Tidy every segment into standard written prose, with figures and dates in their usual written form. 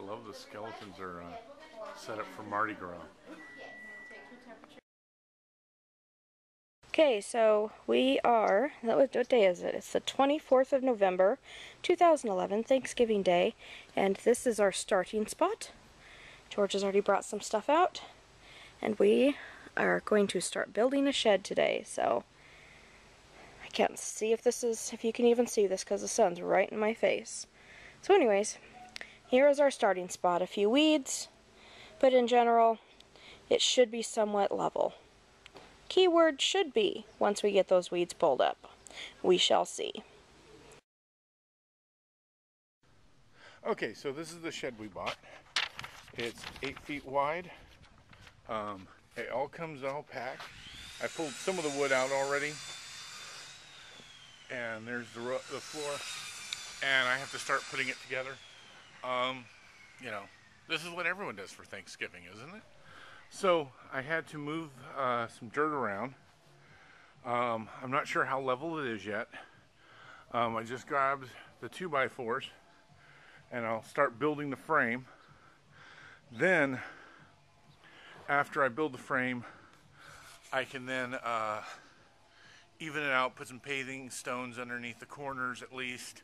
love the skeletons are set up for Mardi Gras. Okay, so we are, what day is it? It's the 24th of November, 2011, Thanksgiving Day, and this is our starting spot. George has already brought some stuff out, and we are going to start building a shed today, so I can't see if you can even see this because the sun's right in my face. So anyways, here is our starting spot. A few weeds, but in general, it should be somewhat level. Keyword should be, once we get those weeds pulled up. We shall see. Okay, so this is the shed we bought. It's 8 feet wide. It all comes all packed. I pulled some of the wood out already. And there's the floor. And I have to start putting it together. You know, this is what everyone does for Thanksgiving, isn't it? So I had to move some dirt around. I'm not sure how level it is yet. I just grabbed the 2x4s and I'll start building the frame. Then after I build the frame, I can then even it out, put some paving stones underneath the corners at least,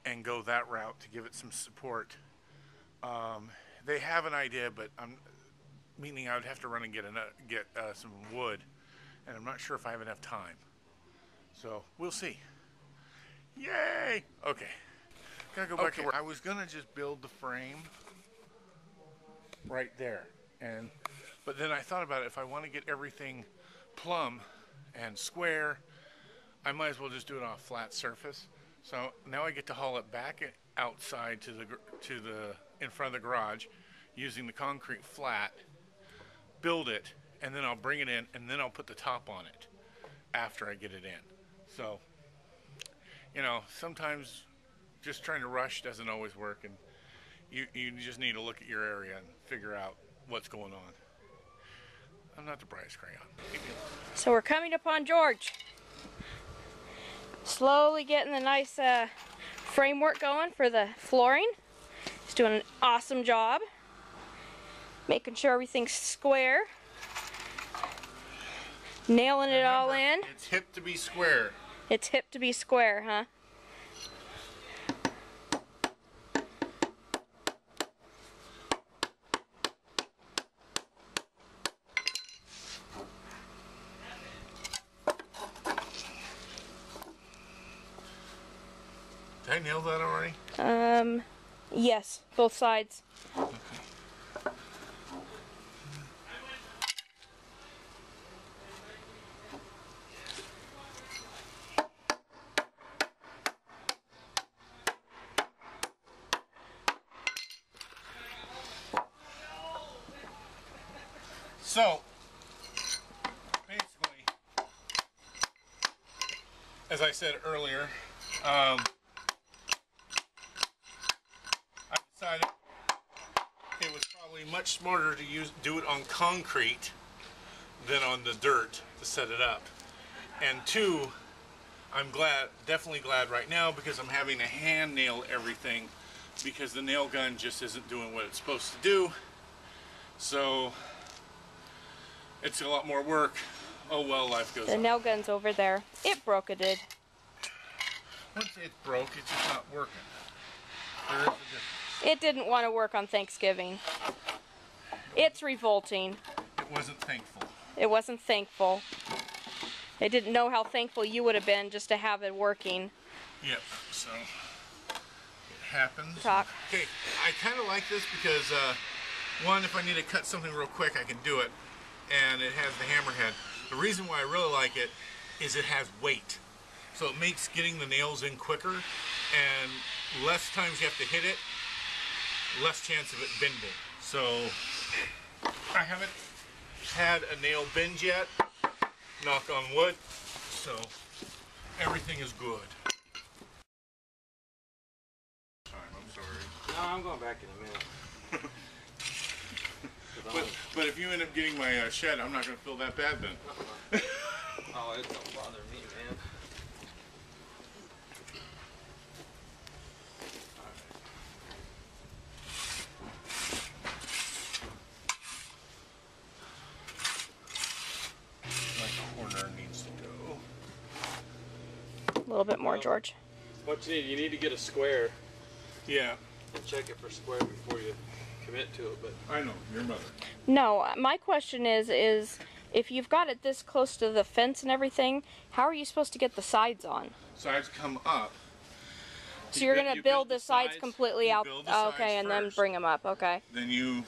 and go that route to give it some support. They have an idea, but meaning I would have to run and get some wood, and I'm not sure if I have enough time. So we'll see. Yay! Okay, gotta go back to work. I was gonna just build the frame right there, but then I thought about it. If I want to get everything plumb and square, I might as well just do it on a flat surface. So now I get to haul it back outside to the in front of the garage using the concrete flat, build it, and then I'll bring it in, and then I'll put the top on it after I get it in. So, you know, sometimes just trying to rush doesn't always work, and you just need to look at your area and figure out what's going on. I'm not the brightest crayon. So we're coming upon George. Slowly getting the nice framework going for the flooring. He's doing an awesome job. Making sure everything's square. Nailing it all in. It's hip to be square. It's hip to be square, huh? Did I nail that already? Yes, both sides. Okay. So, basically, as I said earlier, I decided it was probably much smarter to do it on concrete than on the dirt to set it up. And two, I'm definitely glad right now, because I'm having to hand nail everything because the nail gun just isn't doing what it's supposed to do. So it's a lot more work. Oh well, life goes on. The nail gun's over there. It broke, it did. Once it broke, it's just not working. There is a difference. It didn't want to work on Thanksgiving. It's revolting. It wasn't thankful. It wasn't thankful. It didn't know how thankful you would have been just to have it working. Yep, so it happens. Talk. Okay, I kind of like this because, one, if I need to cut something real quick, I can do it. And it has the hammerhead. The reason why I really like it is it has weight. So it makes getting the nails in quicker, and less times you have to hit it, less chance of it bending. So I haven't had a nail bend yet, knock on wood, so everything is good. I'm sorry. No, I'm going back in a minute. But if you end up getting my shed, I'm not going to feel that bad then. Oh, it don't bother me, man. little bit more, George. What you need to get a square Yeah, and check it for square before you commit to it. But I know, your mother. No, my question is if you've got it this close to the fence and everything, how are you supposed to get the sides on? Sides come up. So you're going to build the sides completely out. Okay, and then bring them up. Okay. Then you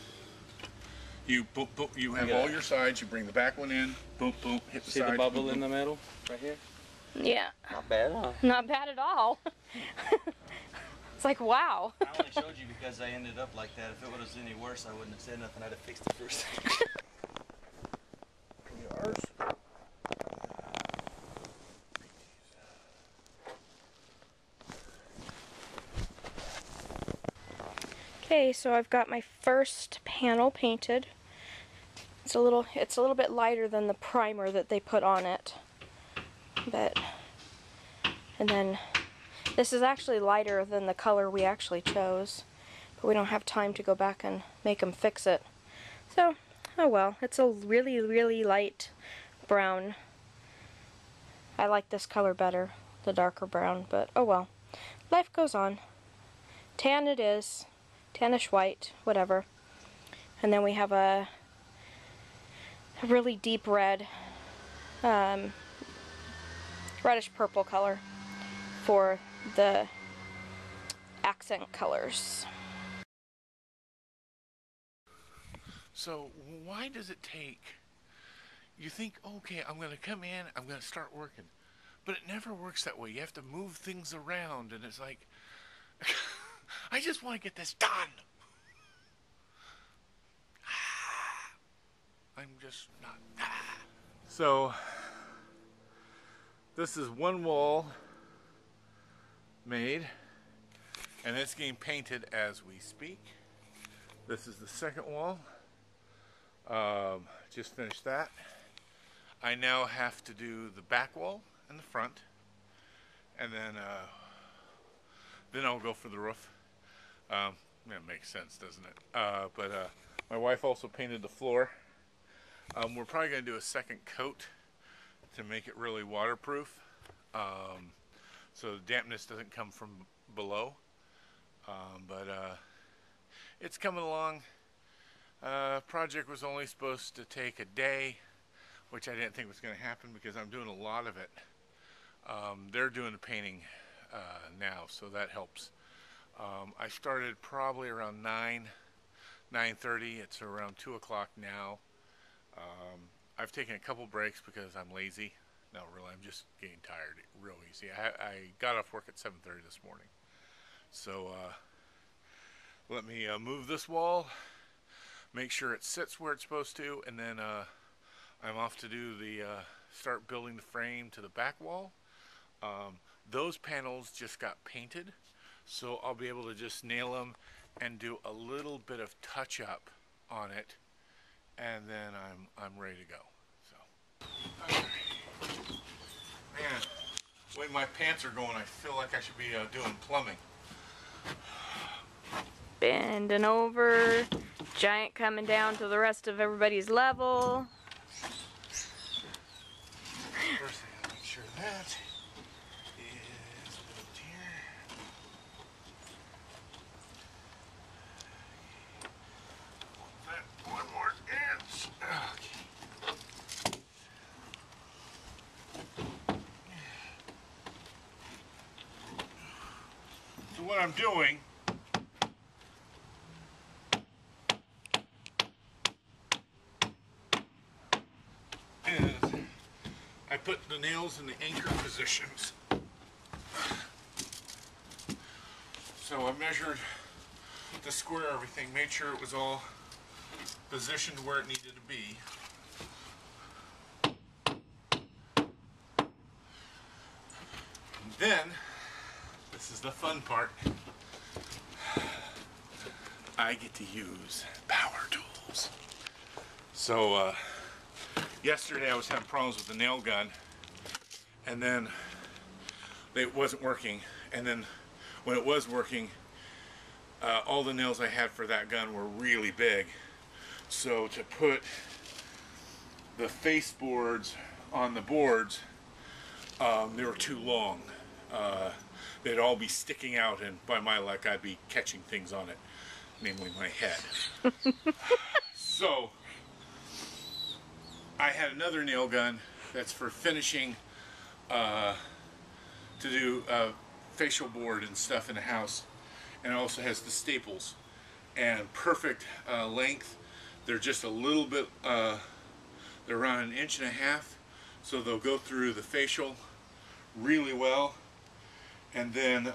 have all your sides. You bring the back one in. Boom, boom. Hit the see sides. the bubble boom, in boom. the middle, right here. Yeah. Not bad, huh? Not bad at all. It's like, wow. I only showed you because I ended up like that. If it was any worse, I wouldn't have said nothing. I'd have fixed it first. Yours. Okay, so I've got my first panel painted. It's a little bit lighter than the primer that they put on it. And then this is actually lighter than the color we actually chose, but we don't have time to go back and make them fix it. So, oh well, it's a really, really light brown. I like this color better, the darker brown, but oh well. Life goes on. Tan it is. Tannish white, whatever. And then we have a really deep red, reddish purple color for the accent colors. So why does it take, you think, okay, I'm going to come in, I'm going to start working. But it never works that way. You have to move things around, and it's like, I just want to get this done. I'm just not. So, this is one wall made, and it's getting painted as we speak. This is the second wall. Just finished that. I now have to do the back wall and the front, and then I'll go for the roof. Yeah, it makes sense, doesn't it? But my wife also painted the floor. We're probably going to do a second coat to make it really waterproof, so the dampness doesn't come from below. But it's coming along. Project was only supposed to take a day, which I didn't think was going to happen because I'm doing a lot of it. They're doing the painting now, so that helps. I started probably around 9:30. It's around 2 o'clock now. I've taken a couple breaks because I'm lazy. No, really, I'm just getting tired real easy. I got off work at 7:30 this morning. So let me move this wall, make sure it sits where it's supposed to, and then I'm off to do the start building the frame to the back wall. Those panels just got painted, so I'll be able to just nail them and do a little bit of touch up on it, and then I'm ready to go. So, okay. Man, the way my pants are going, I feel like I should be doing plumbing. Bending over, giant coming down to the rest of everybody's level. First, I gotta make sure that is built here. That one more inch. Okay. So what I'm doing is I put the nails in the anchor positions. So I measured to square everything, made sure it was all positioned where it needed to be. And then, this is the fun part, I get to use power tools. So yesterday I was having problems with the nail gun, and then it wasn't working, and then when it was working, all the nails I had for that gun were really big. So to put the face boards on the boards, they were too long. they'd all be sticking out, and by my luck, I'd be catching things on it, namely my head. So, I had another nail gun that's for finishing, to do facial board and stuff in the house, and it also has the staples, and perfect length. They're just a little bit, they're around 1.5 inches, so they'll go through the facial really well, and then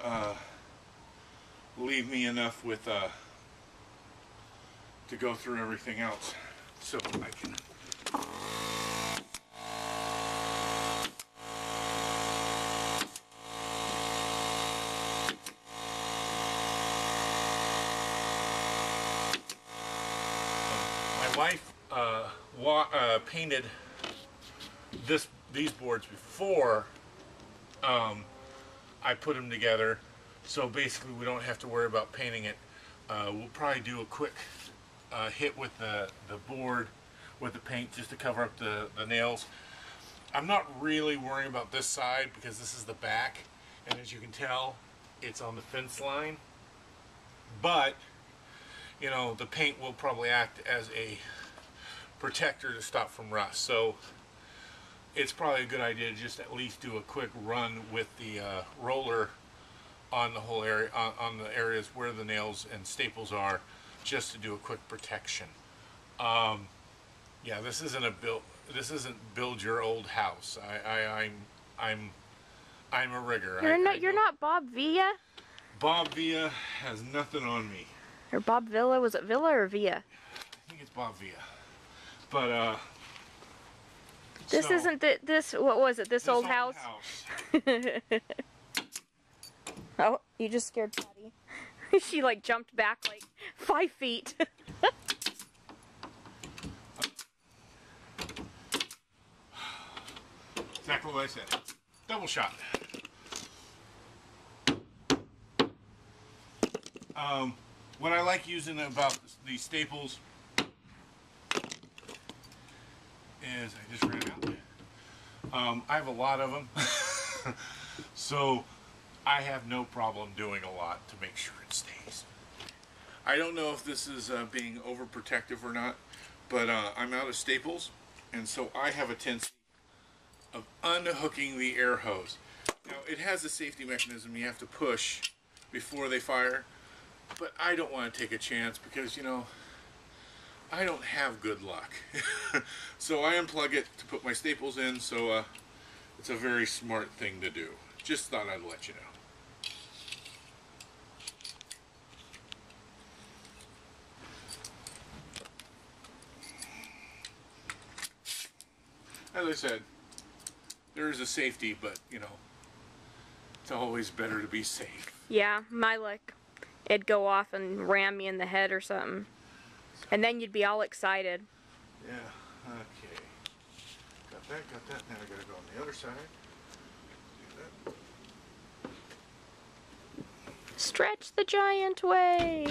leave me enough with to go through everything else. So I can. My wife painted these boards before I put them together, so basically we don't have to worry about painting it. We'll probably do a quick hit with the board with the paint just to cover up the nails. I'm not really worrying about this side because this is the back, and as you can tell, it's on the fence line, but you know, the paint will probably act as a protector to stop from rust. So it's probably a good idea to just at least do a quick run with the roller on the whole area, on the areas where the nails and staples are, just to do a quick protection. Yeah, this isn't build your old house. I'm a rigger. You're not Bob Villa? Bob Villa has nothing on me. Or Bob Villa? Was it Villa or Villa? I think it's Bob Villa. But this isn't this. What was it? This old house. Oh, you just scared Patty. She like jumped back like 5 feet. Exactly what I said. Double shot. What I like using about these staples is, I just ran out. I have a lot of them, so I have no problem doing a lot to make sure it stays. I don't know if this is being overprotective or not, but I'm out of staples, and so I have a tendency of unhooking the air hose. Now, it has a safety mechanism you have to push before they fire, but I don't want to take a chance because, you know, I don't have good luck. So I unplug it to put my staples in, so it's a very smart thing to do. Just thought I'd let you know. As I said, there is a safety, but, you know, it's always better to be safe. Yeah, my luck. It'd go off and ram me in the head or something. And then you'd be all excited. Yeah, okay. Got that. Now I gotta go on the other side. Do that. Stretch the giant way.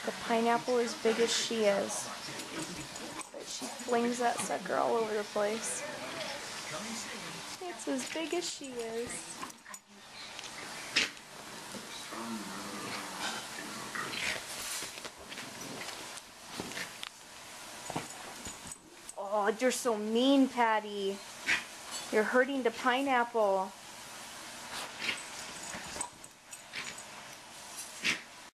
The pineapple is big as she is. But she flings that sucker all over the place. It's as big as she is. Oh, you're so mean, Patty. You're hurting the pineapple.